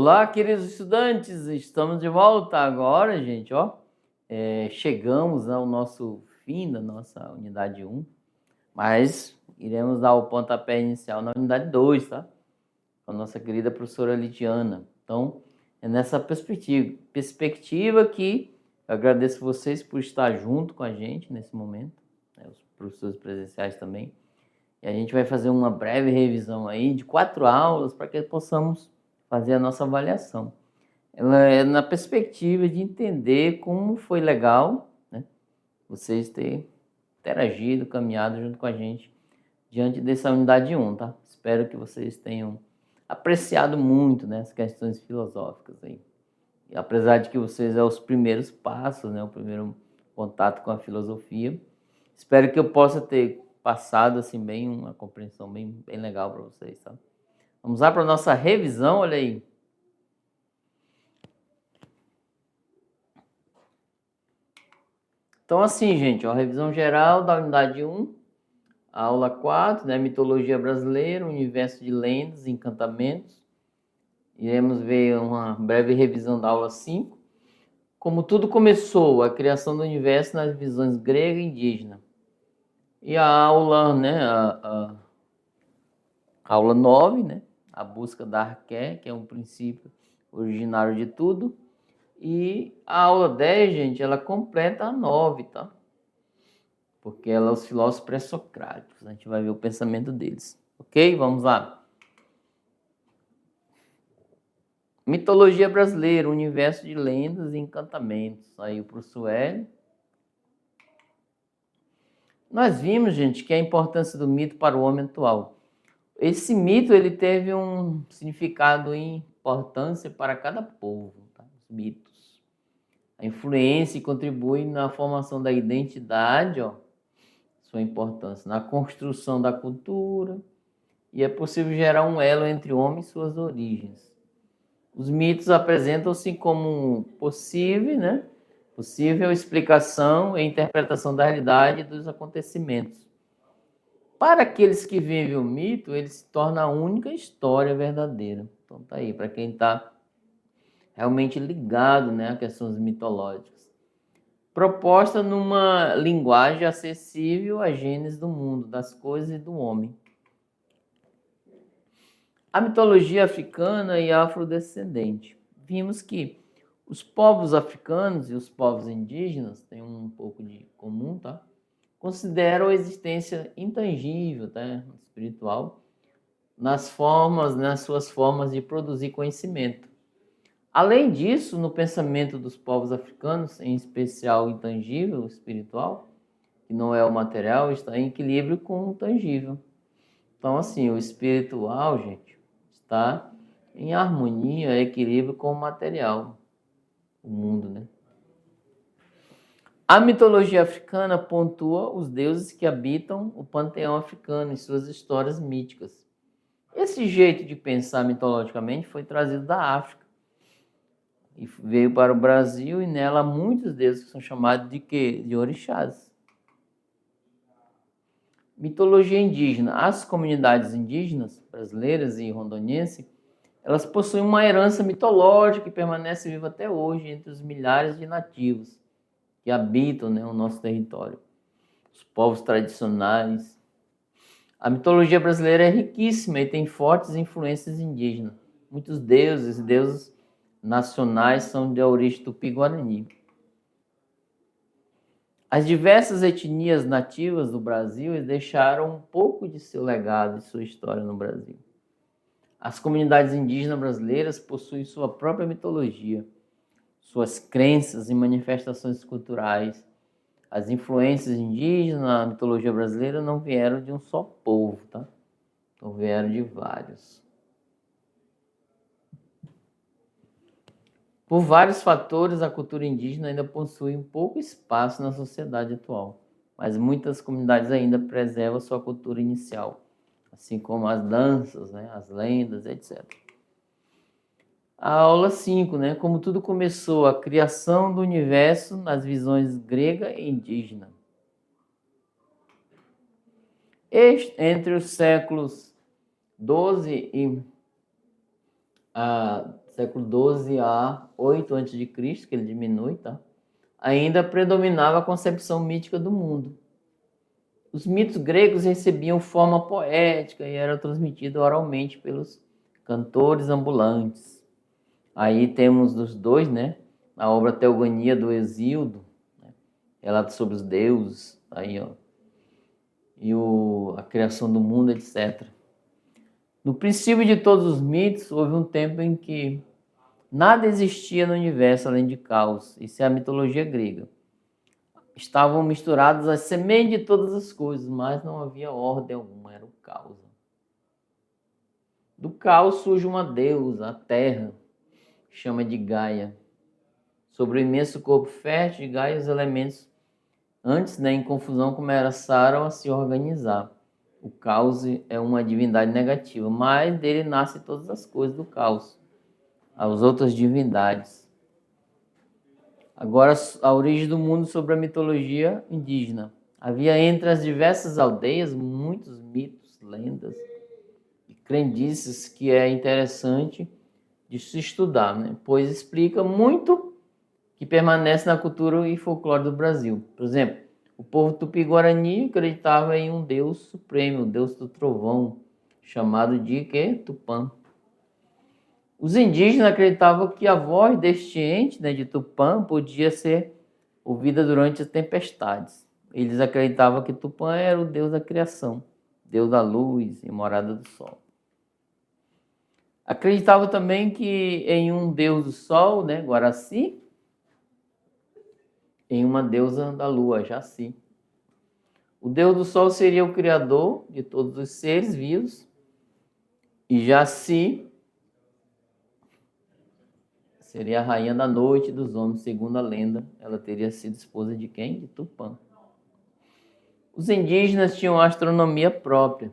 Olá, queridos estudantes, estamos de volta agora, gente, ó. Chegamos ao nosso fim da nossa unidade 1, mas iremos dar o pontapé inicial na unidade 2, tá? Com a nossa querida professora Lidiana. Então, é nessa perspectiva que eu agradeço vocês por estar junto com a gente nesse momento, né? Os professores presenciais também. E a gente vai fazer uma breve revisão aí de 4 aulas para que possamos fazer a nossa avaliação. Ela é na perspectiva de entender como foi legal, né, vocês terem interagido, caminhado junto com a gente diante dessa unidade 1, tá? Espero que vocês tenham apreciado muito, né, as questões filosóficas aí. E apesar de que vocês os primeiros passos, né, o primeiro contato com a filosofia, espero que eu possa ter passado assim bem uma compreensão bem legal para vocês, tá? Vamos lá para a nossa revisão, olha aí. Então, assim, gente, ó, revisão geral da unidade 1, aula 4, né, mitologia brasileira, universo de lendas e encantamentos. Iremos ver uma breve revisão da aula 5. Como tudo começou, a criação do universo nas visões grega e indígena. E a aula, né, a aula 9, né, a busca da arqué, que é um princípio originário de tudo. E a aula 10, gente, ela completa a 9, tá? Porque ela é os filósofos pré-socráticos. A gente vai ver o pensamento deles. Ok? Vamos lá. Mitologia brasileira, universo de lendas e encantamentos. Aí o professor Hélio. Nós vimos, gente, que a importância do mito para o homem atual. Esse mito ele teve um significado e importância para cada povo. Tá? Os mitos. A influência contribui na formação da identidade, ó, sua importância, na construção da cultura, e é possível gerar um elo entre o homem e suas origens. Os mitos apresentam-se como possível explicação e interpretação da realidade e dos acontecimentos. Para aqueles que vivem o mito, ele se torna a única história verdadeira. Então tá aí, para quem está realmente ligado, né, a questões mitológicas. Proposta numa linguagem acessível à gênese do mundo, das coisas e do homem. A mitologia africana e afrodescendente. Vimos que os povos africanos e os povos indígenas têm um pouco de comum, tá? Consideram a existência intangível, tá? Espiritual, nas suas formas de produzir conhecimento. Além disso, no pensamento dos povos africanos, em especial o intangível, o espiritual, que não é o material, está em equilíbrio com o tangível. Então, assim, o espiritual, gente, está em harmonia, equilíbrio com o material, o mundo, né? A mitologia africana pontua os deuses que habitam o panteão africano em suas histórias míticas. Esse jeito de pensar mitologicamente foi trazido da África e veio para o Brasil, e nela há muitos deuses que são chamados de quê? De orixás. Mitologia indígena. As comunidades indígenas brasileiras e rondonienses, elas possuem uma herança mitológica que permanece viva até hoje entre os milhares de nativos que habitam, né, o nosso território. Os povos tradicionais. A mitologia brasileira é riquíssima e tem fortes influências indígenas. Muitos deuses e deusas nacionais são de origem tupi-guarani. As diversas etnias nativas do Brasil deixaram um pouco de seu legado e sua história no Brasil. As comunidades indígenas brasileiras possuem sua própria mitologia, suas crenças e manifestações culturais. As influências indígenas na mitologia brasileira não vieram de um só povo, tá? Então vieram de vários. Por vários fatores, a cultura indígena ainda possui um pouco espaço na sociedade atual, mas muitas comunidades ainda preservam sua cultura inicial, assim como as danças, né, as lendas, etc. A aula 5, né, como tudo começou, a criação do universo nas visões grega e indígena. Entre os séculos 12 e século 12 a 8 a.C., que ele diminui, tá? Ainda predominava a concepção mítica do mundo. Os mitos gregos recebiam forma poética e eram transmitidos oralmente pelos cantores ambulantes. Aí temos os dois, né? A obra Teogonia do Hesíodo, né? Relato sobre os deuses, aí, ó. E a criação do mundo, etc. No princípio de todos os mitos, houve um tempo em que nada existia no universo além de caos. Isso é a mitologia grega. Estavam misturadas as sementes de todas as coisas, mas não havia ordem alguma, era o caos. Do caos surge uma deusa, a terra, que chama de Gaia. Sobre o imenso corpo fértil de Gaia, os elementos, antes, né, em confusão, começaram a se organizar. O caos é uma divindade negativa, mas dele nascem todas as coisas do caos, as outras divindades. Agora, a origem do mundo sobre a mitologia indígena. Havia entre as diversas aldeias muitos mitos, lendas e crendices que é interessante de se estudar, né? Pois explica muito que permanece na cultura e folclore do Brasil. Por exemplo, o povo tupi-guarani acreditava em um deus supremo, o deus do trovão, chamado de quê? Tupã. Os indígenas acreditavam que a voz deste ente, né, de Tupã, podia ser ouvida durante as tempestades. Eles acreditavam que Tupã era o deus da criação, deus da luz e morada do sol. Acreditavam também que em um deus do sol, né, Guaraci, em uma deusa da lua, Jaci. O deus do sol seria o criador de todos os seres vivos, e Jaci seria a rainha da noite dos homens, segundo a lenda. Ela teria sido esposa de quem? De Tupã. Os indígenas tinham astronomia própria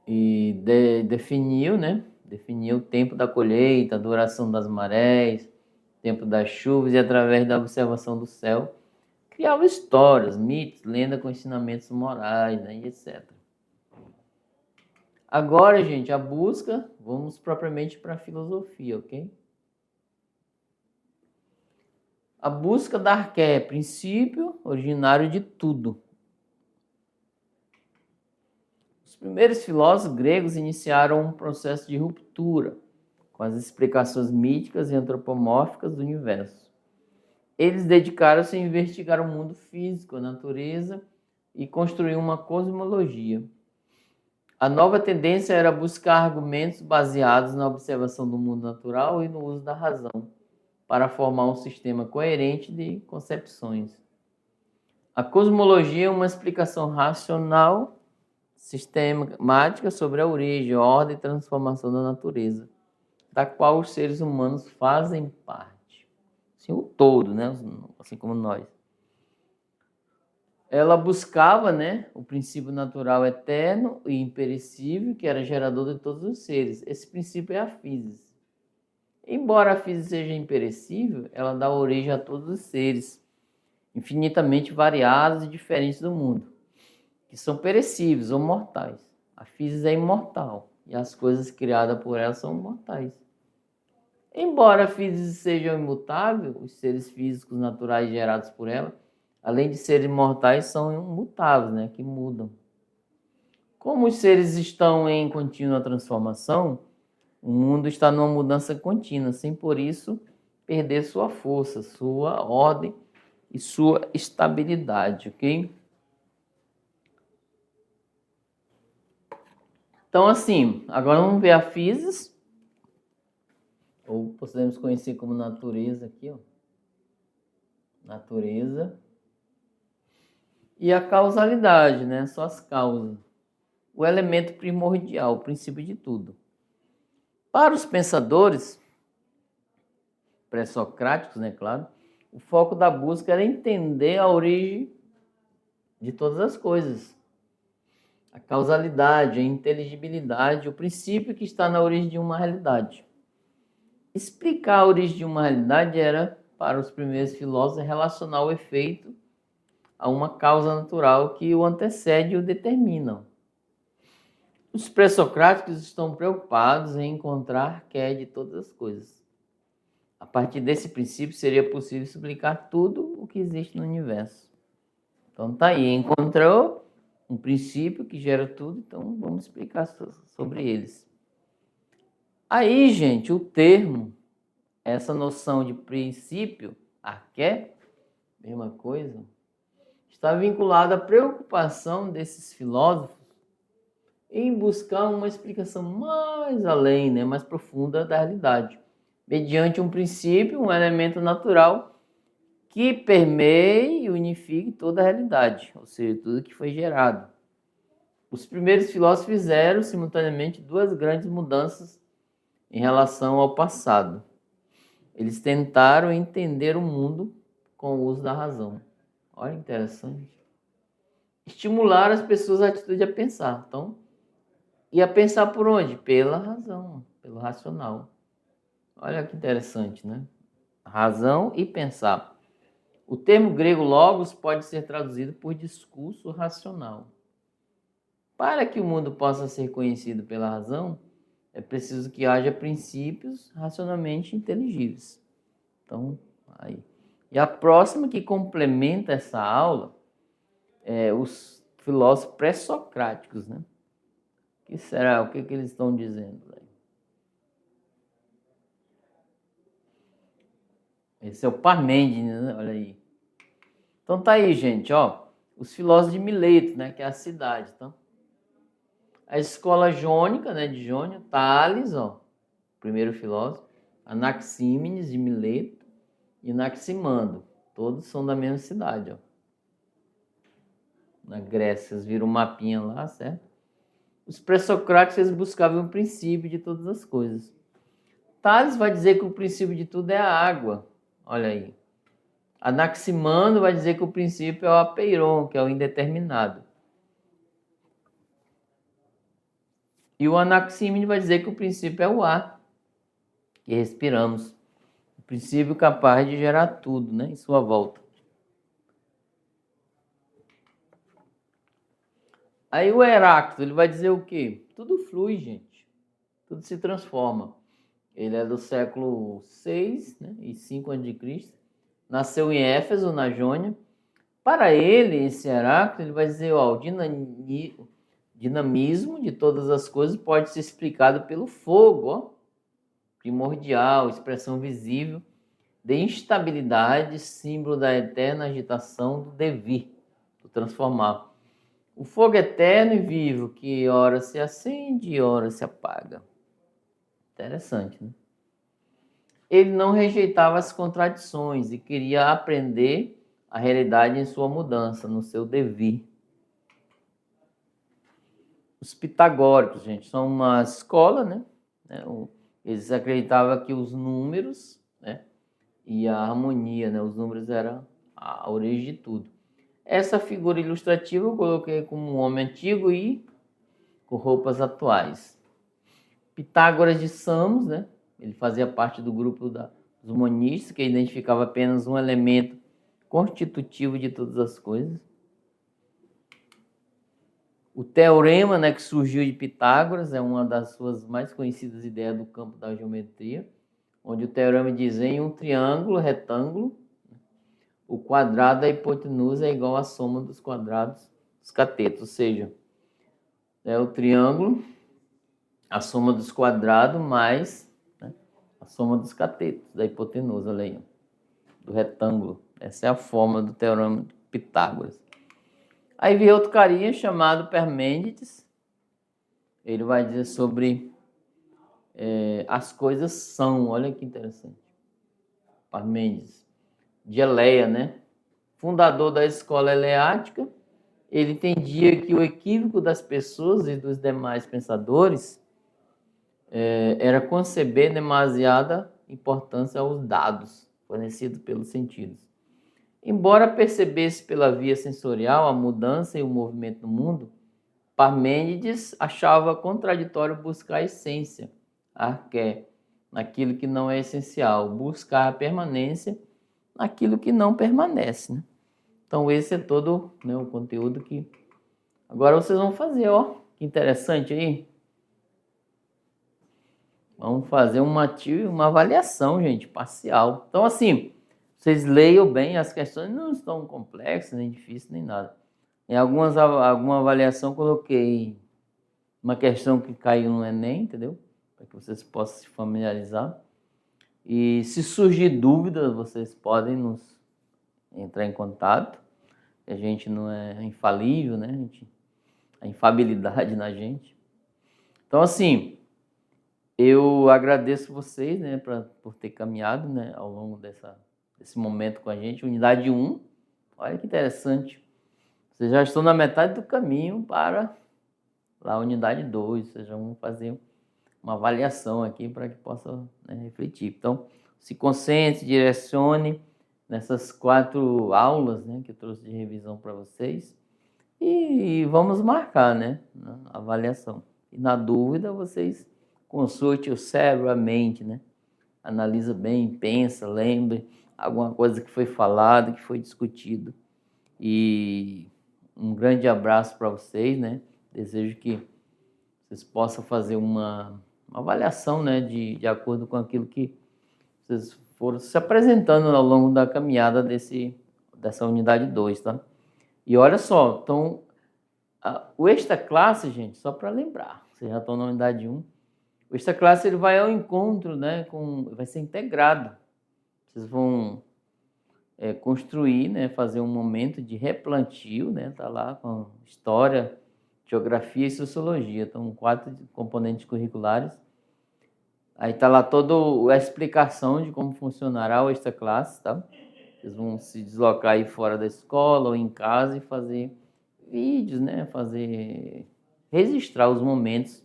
e definiu o tempo da colheita, a duração das marés, tempo das chuvas, e através da observação do céu, criava histórias, mitos, lendas com ensinamentos morais, né, e etc. Agora, gente, a busca, vamos propriamente para a filosofia, ok? A busca da arqué, princípio originário de tudo. Os primeiros filósofos gregos iniciaram um processo de ruptura com as explicações míticas e antropomórficas do universo. Eles dedicaram-se a investigar o mundo físico, a natureza e construir uma cosmologia. A nova tendência era buscar argumentos baseados na observação do mundo natural e no uso da razão, para formar um sistema coerente de concepções. A cosmologia é uma explicação racional, sistemática sobre a origem, ordem e transformação da natureza, da qual os seres humanos fazem parte. Assim, o todo, né? Assim como nós. Ela buscava, né, o princípio natural eterno e imperecível, que era gerador de todos os seres. Esse princípio é a física. Embora a física seja imperecível, ela dá origem a todos os seres, infinitamente variados e diferentes do mundo, que são perecíveis ou mortais. A física é imortal e as coisas criadas por ela são mortais. Embora a física seja imutável, os seres físicos naturais gerados por ela, além de serem mortais, são imutáveis, né, que mudam. Como os seres estão em contínua transformação, o mundo está numa mudança contínua, sem por isso perder sua força, sua ordem e sua estabilidade, ok? Então, assim, agora vamos ver a física, ou podemos conhecer como natureza aqui, ó. Natureza. E a causalidade, né? Só as causas. O elemento primordial, o princípio de tudo. Para os pensadores pré-socráticos, né, claro, o foco da busca era entender a origem de todas as coisas. A causalidade, a inteligibilidade, o princípio que está na origem de uma realidade. Explicar a origem de uma realidade era, para os primeiros filósofos, relacionar o efeito a uma causa natural que o antecede e o determina. Os pré-socráticos estão preocupados em encontrar que é de todas as coisas. A partir desse princípio, seria possível explicar tudo o que existe no universo. Então, tá aí, encontrou um princípio que gera tudo, então vamos explicar sobre eles. Aí, gente, o termo, essa noção de princípio, arqué, mesma coisa, está vinculada à preocupação desses filósofos em buscar uma explicação mais além, né, mais profunda da realidade, mediante um princípio, um elemento natural que permeie e unifique toda a realidade, ou seja, tudo que foi gerado. Os primeiros filósofos fizeram simultaneamente duas grandes mudanças em relação ao passado. Eles tentaram entender o mundo com o uso da razão. Olha que interessante. Estimular as pessoas a atitude a pensar. Então, e a pensar por onde? Pela razão, pelo racional. Olha que interessante, né? Razão e pensar. O termo grego logos pode ser traduzido por discurso racional. Para que o mundo possa ser conhecido pela razão, é preciso que haja princípios racionalmente inteligíveis. Então, aí. E a próxima que complementa essa aula é os filósofos pré-socráticos, né? O que será? O que eles estão dizendo? Esse é o Parmênides, né? Olha aí. Então tá aí, gente, ó. Os filósofos de Mileto, né? Que é a cidade, então. A escola jônica, né? De Jônio, Tales, ó. Primeiro filósofo. Anaxímenes de Mileto e Anaximandro. Todos são da mesma cidade, ó. Na Grécia, vocês viram um mapinha lá, certo? Os pré-socráticos, eles buscavam o princípio de todas as coisas. Tales vai dizer que o princípio de tudo é a água. Olha aí. Anaximandro vai dizer que o princípio é o apeiron, que é o indeterminado. E o Anaxímenes vai dizer que o princípio é o ar, que respiramos. O princípio capaz de gerar tudo, né, em sua volta. Aí o Heráclito, ele vai dizer o quê? Tudo flui, gente. Tudo se transforma. Ele é do século 6, né, e 5 a.C. Nasceu em Éfeso, na Jônia. Para ele, esse Heráclito, ele vai dizer, ó, o dinamismo de todas as coisas pode ser explicado pelo fogo, ó, primordial, expressão visível de instabilidade, símbolo da eterna agitação do devir, do transformar. O fogo eterno e vivo, que ora se acende e ora se apaga. Interessante, né? Ele não rejeitava as contradições e queria aprender a realidade em sua mudança, no seu devir. Os pitagóricos, gente, são uma escola, né? Eles acreditavam que os números, né, e a harmonia, né, os números eram a origem de tudo. Essa figura ilustrativa eu coloquei como um homem antigo e com roupas atuais. Pitágoras de Samos, né? Ele fazia parte do grupo dos monistas, que identificava apenas um elemento constitutivo de todas as coisas. O teorema, né, que surgiu de Pitágoras, é uma das suas mais conhecidas ideias do campo da geometria, onde o teorema diz em um triângulo retângulo, o quadrado da hipotenusa é igual à soma dos quadrados dos catetos, ou seja, é o triângulo, a soma dos quadrados mais, né, a soma dos catetos da hipotenusa, olha aí, do retângulo. Essa é a forma do teorema de Pitágoras. Aí veio outro carinha chamado Parmênides. Ele vai dizer sobre as coisas são, olha que interessante. Parmênides, de Eleia, né? Fundador da escola eleática, ele entendia que o equívoco das pessoas e dos demais pensadores era conceber demasiada importância aos dados fornecidos pelos sentidos. Embora percebesse pela via sensorial a mudança e o movimento no mundo, Parmênides achava contraditório buscar a essência, arqué, naquilo que não é essencial, buscar a permanência naquilo que não permanece, né? Então esse é todo, né, o conteúdo que agora vocês vão fazer, ó, Que interessante aí. Vamos fazer uma avaliação, gente, parcial. Então, assim, vocês leiam bem, as questões não estão complexas, nem difíceis, nem nada. Em alguma avaliação, coloquei uma questão que caiu no Enem, entendeu? Para que vocês possam se familiarizar. E se surgir dúvidas, vocês podem nos entrar em contato. A gente não é infalível, né? A infabilidade na gente. Então, assim, eu agradeço vocês, né, por ter caminhado, né, ao longo desse momento com a gente. Unidade 1, olha que interessante. Vocês já estão na metade do caminho para lá a unidade 2. Vocês já vão fazer uma avaliação aqui para que possa, né, refletir. Então, se concentre, direcione nessas 4 aulas, né, que eu trouxe de revisão para vocês. E vamos marcar, né, a avaliação. E na dúvida, vocês consulte o cérebro, a mente, né? Analisa bem, pensa, lembre alguma coisa que foi falada, que foi discutido. E um grande abraço para vocês, né? Desejo que vocês possam fazer uma avaliação, né, de acordo com aquilo que vocês foram se apresentando ao longo da caminhada dessa unidade 2, tá? E olha só, então, o extra classe, gente, só para lembrar, vocês já estão na unidade 1, o extra classe ele vai ao encontro, né, vai ser integrado. Vocês vão construir, né, fazer um momento de replantio, né, tá lá com história, geografia e sociologia. Então, 4 componentes curriculares. Aí tá lá toda a explicação de como funcionará o extra classe, tá? Vocês vão se deslocar aí fora da escola ou em casa e fazer vídeos, né, registrar os momentos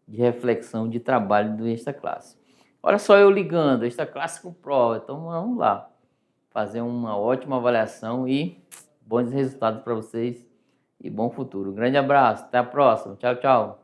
de reflexão, de trabalho do extra classe. Olha só eu ligando, extra classe com prova. Então vamos lá, fazer uma ótima avaliação e bons resultados para vocês e bom futuro. Um grande abraço, até a próxima. Tchau, tchau.